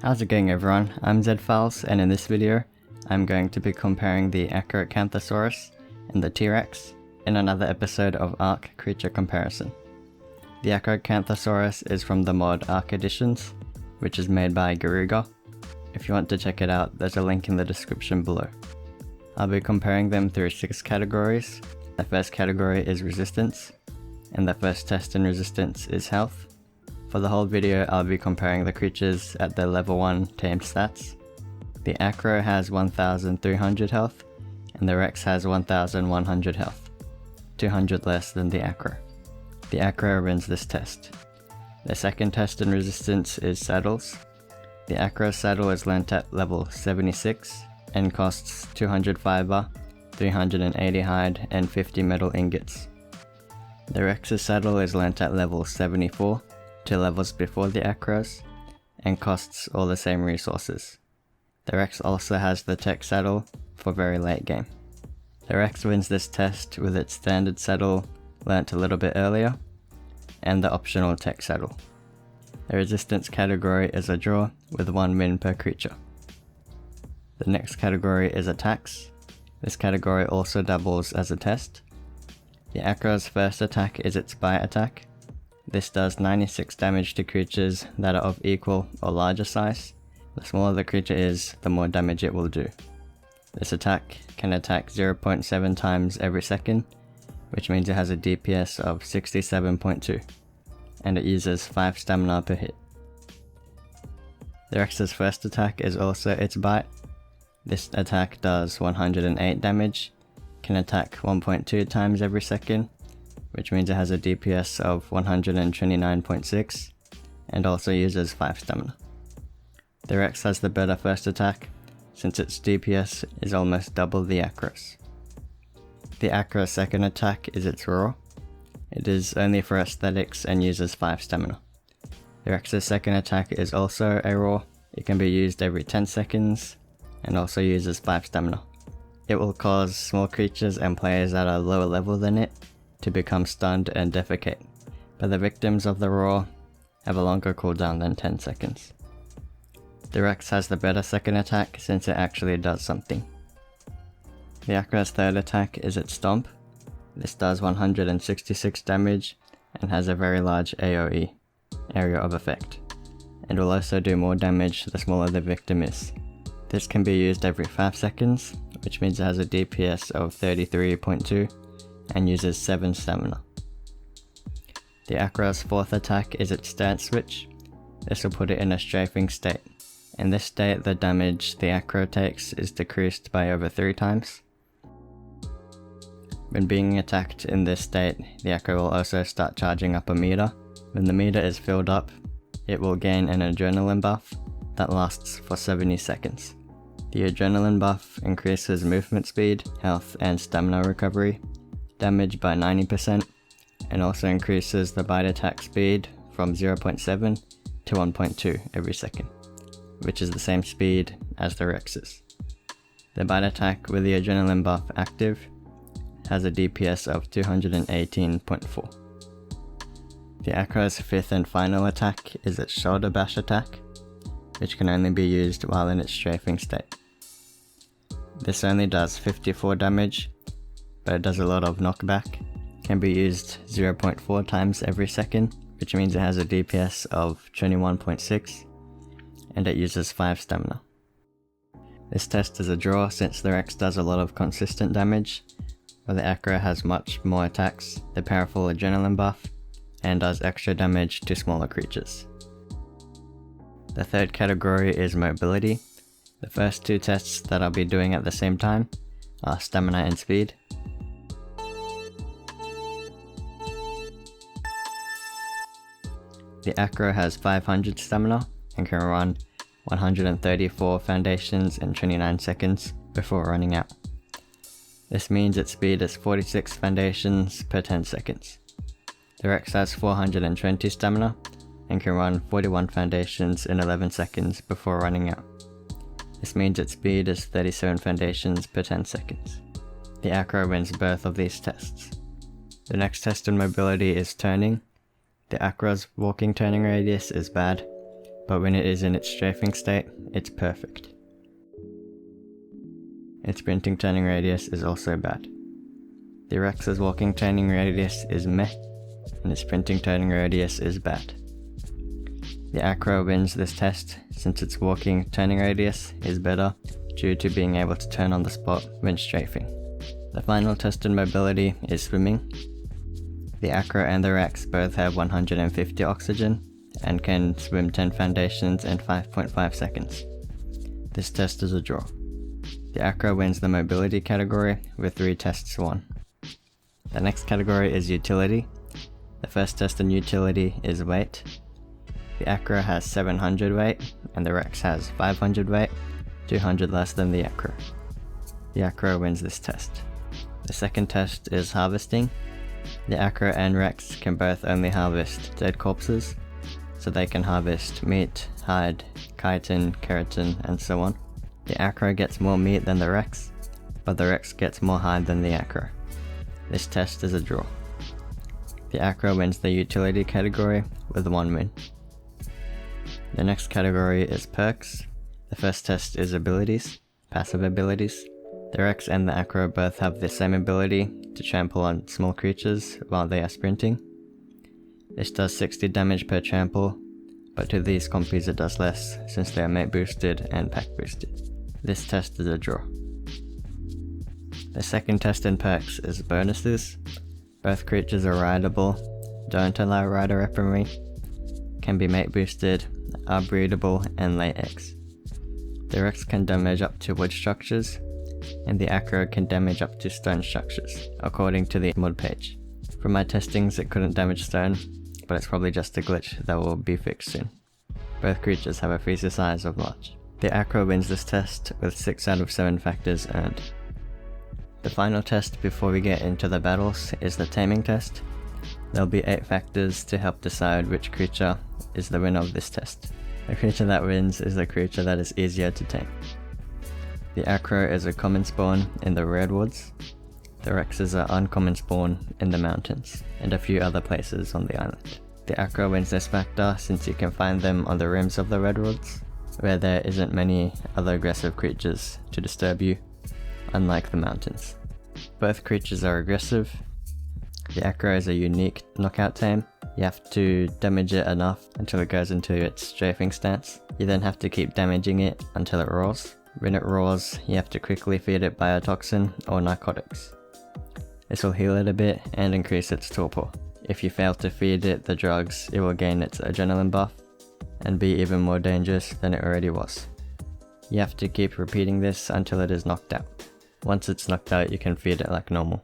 How's it going everyone, I'm Zfiles, and in this video, I'm going to be comparing the Acrocanthosaurus and the T-Rex in another episode of Ark Creature Comparison. The Acrocanthosaurus is from the mod Ark Editions, which is made by Garuga. If you want to check it out, there's a link in the description below. I'll be comparing them through 6 categories. The first category is resistance, and the first test in resistance is health. For the whole video, I'll be comparing the creatures at their level 1 tamed stats. The Acro has 1300 health, and the Rex has 1100 health, 200 less than the Acro. The Acro wins this test. The second test in resistance is saddles. The Acro saddle is lent at level 76 and costs 200 fiber, 380 hide, and 50 metal ingots. The Rex's saddle is lent at level 74, 2 levels before the Acros, and costs all the same resources. The Rex also has the tech saddle for very late game. The Rex wins this test with its standard saddle learnt a little bit earlier, and the optional tech saddle. The resistance category is a draw with 1 win per creature. The next category is attacks. This category also doubles as a test. The Acro's first attack is its bite attack. This does 96 damage to creatures that are of equal or larger size. The smaller the creature is, the more damage it will do. This attack can attack 0.7 times every second, which means it has a DPS of 67.2, and it uses 5 stamina per hit. The Rex's first attack is also its bite. This attack does 108 damage, can attack 1.2 times every second, which means it has a DPS of 129.6, and also uses 5 stamina. The Rex has the better first attack, since its DPS is almost double the Acro's. The Acro's second attack is its roar. It is only for aesthetics and uses 5 stamina. The Rex's second attack is also a roar. It can be used every 10 seconds, and also uses 5 stamina. It will cause small creatures and players at a lower level than it to become stunned and defecate, but the victims of the roar have a longer cooldown than 10 seconds. The Rex has the better second attack since it actually does something. The Acro's third attack is its stomp. This does 166 damage and has a very large AoE, area of effect, and will also do more damage the smaller the victim is. This can be used every 5 seconds, which means it has a DPS of 33.2 and uses 7 stamina. The Acro's fourth attack is its stance switch. This will put it in a strafing state. In this state, the damage the Acro takes is decreased by over 3 times. When being attacked in this state, the Acro will also start charging up a meter. When the meter is filled up, it will gain an adrenaline buff that lasts for 70 seconds. The adrenaline buff increases movement speed, health, and stamina recovery, damage by 90%, and also increases the bite attack speed from 0.7 to 1.2 every second, which is the same speed as the Rex's. The bite attack with the adrenaline buff active has a DPS of 218.4. The Acro's fifth and final attack is its shoulder bash attack, which can only be used while in its strafing state. This only does 54 damage, but it does a lot of knockback, can be used 0.4 times every second, which means it has a DPS of 21.6, and it uses 5 stamina. This test is a draw since the Rex does a lot of consistent damage, while the Acro has much more attacks, the powerful adrenaline buff, and does extra damage to smaller creatures. The third category is mobility. The first 2 tests that I'll be doing at the same time are stamina and speed. The Acro has 500 stamina and can run 134 foundations in 29 seconds before running out. This means its speed is 46 foundations per 10 seconds. The Rex has 420 stamina and can run 41 foundations in 11 seconds before running out. This means its speed is 37 foundations per 10 seconds. The Acro wins both of these tests. The next test in mobility is turning. The Acro's walking turning radius is bad, but when it is in its strafing state, it's perfect. Its sprinting turning radius is also bad. The Rex's walking turning radius is meh, and its sprinting turning radius is bad. The Acro wins this test since its walking turning radius is better due to being able to turn on the spot when strafing. The final tested mobility is swimming. The Acro and the Rex both have 150 oxygen and can swim 10 foundations in 5.5 seconds. This test is a draw. The Acro wins the mobility category with 3 tests won. The next category is utility. The first test in utility is weight. The Acro has 700 weight and the Rex has 500 weight, 200 less than the Acro. The Acro wins this test. The second test is harvesting. The Acro and Rex can both only harvest dead corpses, so they can harvest meat, hide, chitin, keratin, and so on. The Acro gets more meat than the Rex, but the Rex gets more hide than the Acro. This test is a draw. The Acro wins the utility category with 1 win. The next category is perks. The first test is abilities, passive abilities. The Rex and the Acro both have the same ability to trample on small creatures while they are sprinting. This does 60 damage per trample, but to these compies it does less since they are mate boosted and pack boosted. This test is a draw. The second test in perks is bonuses. Both creatures are rideable, don't allow rider weaponry, can be mate boosted, are breedable, and lay eggs. The Rex can damage up to wood structures, and the Acro can damage up to stone structures, according to the mod page. From my testings it couldn't damage stone, but it's probably just a glitch that will be fixed soon. Both creatures have a feces size of large. The Acro wins this test with 6 out of 7 factors earned. The final test before we get into the battles is the taming test. There'll be 8 factors to help decide which creature is the winner of this test. The creature that wins is the creature that is easier to tame. The Acro is a common spawn in the redwoods. The Rex is an uncommon spawn in the mountains, and a few other places on the island. The Acro wins this factor since you can find them on the rims of the redwoods, where there isn't many other aggressive creatures to disturb you, unlike the mountains. Both creatures are aggressive. The Acro is a unique knockout tame. You have to damage it enough until it goes into its strafing stance. You then have to keep damaging it until it roars. When it roars, you have to quickly feed it biotoxin or narcotics. This will heal it a bit and increase its torpor. If you fail to feed it the drugs, it will gain its adrenaline buff and be even more dangerous than it already was. You have to keep repeating this until it is knocked out. Once it's knocked out, you can feed it like normal.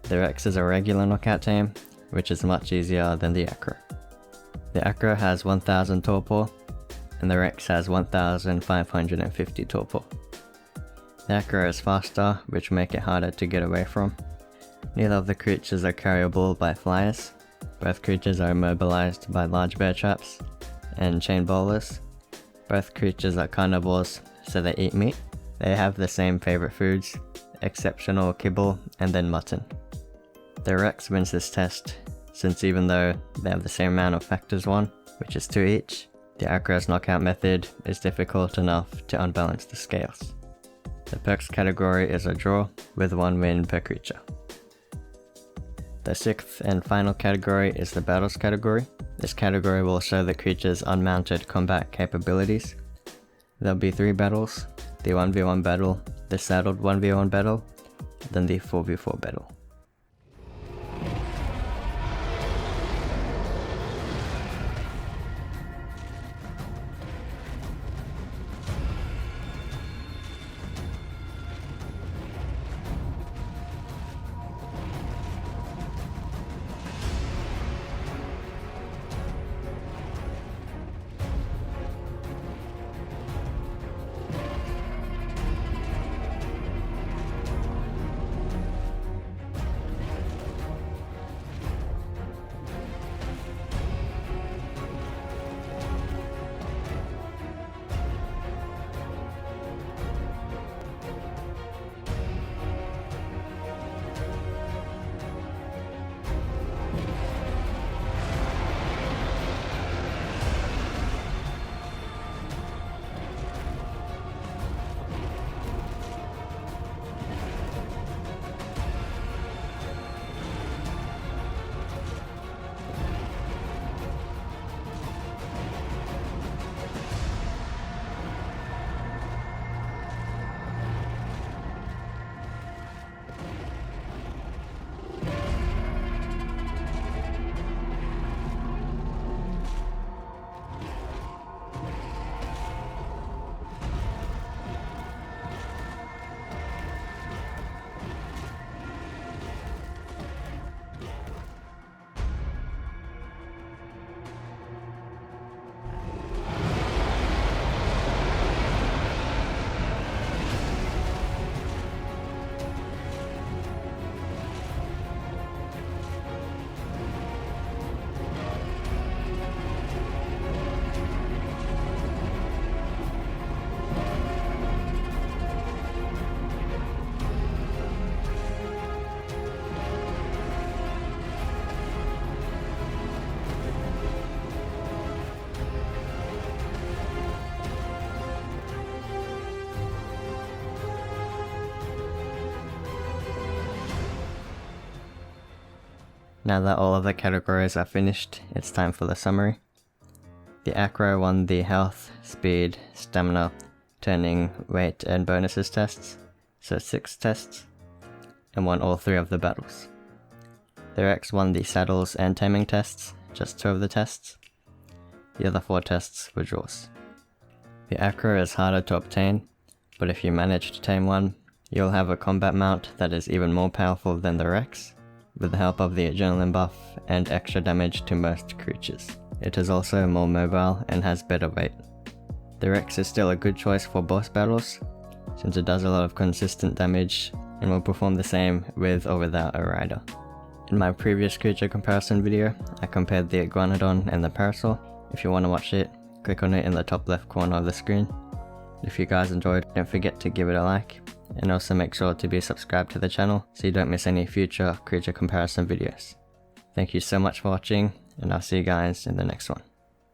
The Rex is a regular knockout tame, which is much easier than the Acro. The Acro has 1000 torpor, and the Rex has 1550 torpor. The Acro is faster, which make it harder to get away from. Neither of the creatures are carryable by flyers. Both creatures are immobilized by large bear traps and chain bowlers. Both creatures are carnivores, so they eat meat. They have the same favorite foods, exceptional kibble and then mutton. The Rex wins this test, since even though they have the same amount of factors won, which is 2 each, the Acro's knockout method is difficult enough to unbalance the scales. The perks category is a draw, with 1 win per creature. The 6th and final category is the battles category. This category will show the creature's unmounted combat capabilities. There'll be 3 battles, the 1v1 battle, the saddled 1v1 battle, then the 4v4 battle. Now that all of the categories are finished, it's time for the summary. The Acro won the health, speed, stamina, turning, weight and bonuses tests, so 6 tests, and won all 3 of the battles. The Rex won the saddles and taming tests, just 2 of the tests. The other 4 tests were draws. The Acro is harder to obtain, but if you manage to tame one, you'll have a combat mount that is even more powerful than the Rex, with the help of the adrenaline buff and extra damage to most creatures. It is also more mobile and has better weight. The Rex is still a good choice for boss battles, since it does a lot of consistent damage and will perform the same with or without a rider. In my previous creature comparison video, I compared the Iguanodon and the Parasol. If you want to watch it, click on it in the top left corner of the screen. If you guys enjoyed, don't forget to give it a like, and also make sure to be subscribed to the channel so you don't miss any future creature comparison videos. Thank you so much for watching, and I'll see you guys in the next one.